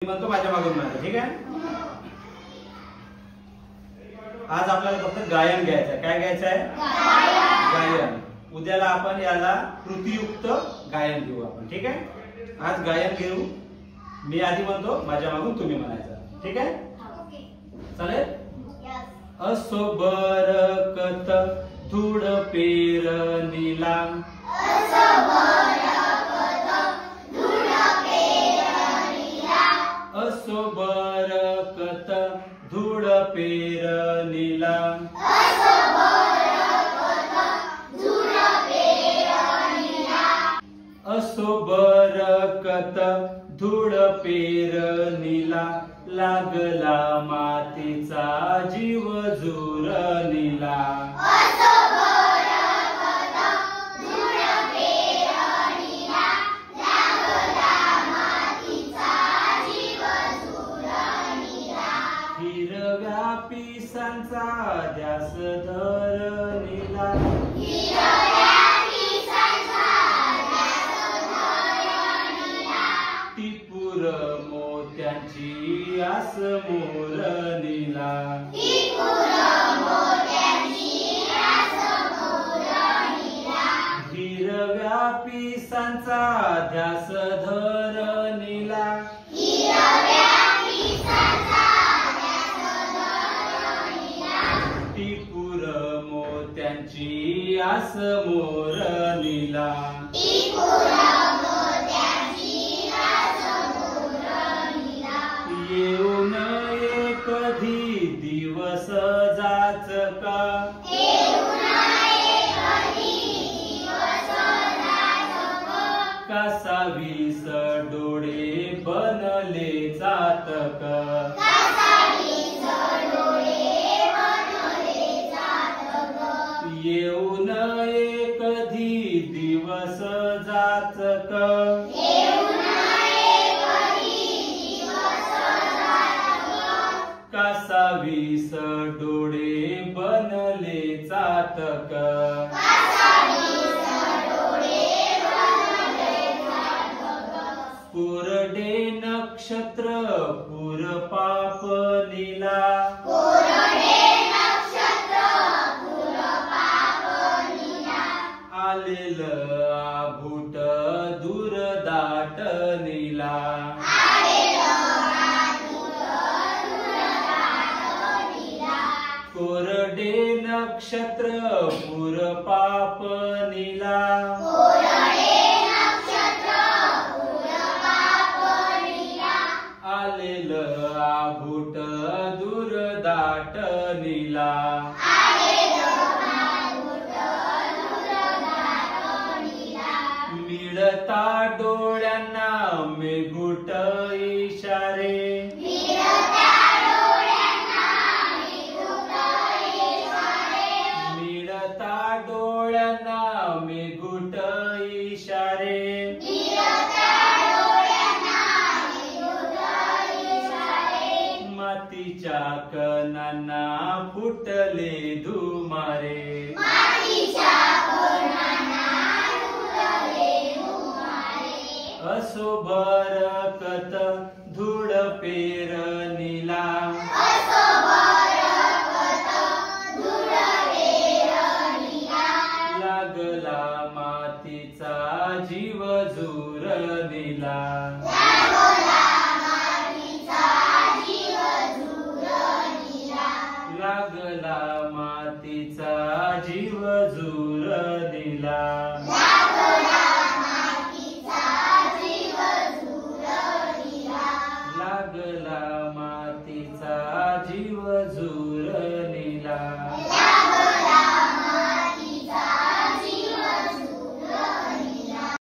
म्हणतो माझ्या मागून माझ्या, ठीक आहे। आज आपल्याला फक्त गायन घ्यायचं आहे। काय घ्यायचं आहे? गायन। उद्याला आपण याला कृतीयुक्त गायन घेऊ आपण, ठीक आहे। आज गायन घेऊ। मी आधी म्हणतो, माझ्या मागून तुम्ही म्हणायचं, ठीक आहे। चालेल? असो बरकत धूळ पेरणीला, असो बरकत धूळ पेरणीला, असो बरकत धूळ पेरणीला, लागला मातीचा जीव जुरणीला, हिरव्या पिसांचा ध्यास धरणीला, टिपूर मोत्यांची आस मोरणीला, हिरव्या पिसांचा ध्यास धरणीला, टिपूर मोत्यांची आस मोरणीला, येऊन कधी दिवस जाचका, कसा वीस डोळे बनले चातक, येऊन कधी दिवस जाचक, कसा वीस डोळे बनले चातक, पुरडे नक्षत्र पुर पापनीला, आलेल आभूट दूर दाटनीला, कोरडे नक्षत्र पुर पापनीला, आलेल आभूट दूर दाटनीला, मिळता डोळ्यांना मेघूट इशारे, मिळता डोळ्यांना मेघूट इशारे, मातीच्या कणांना फुटले धुमारे, असो बरकत धूळ पेरणीला, लागला मातीचा जीव जुरणीला, लागला मातीचा जीव जुरणीला।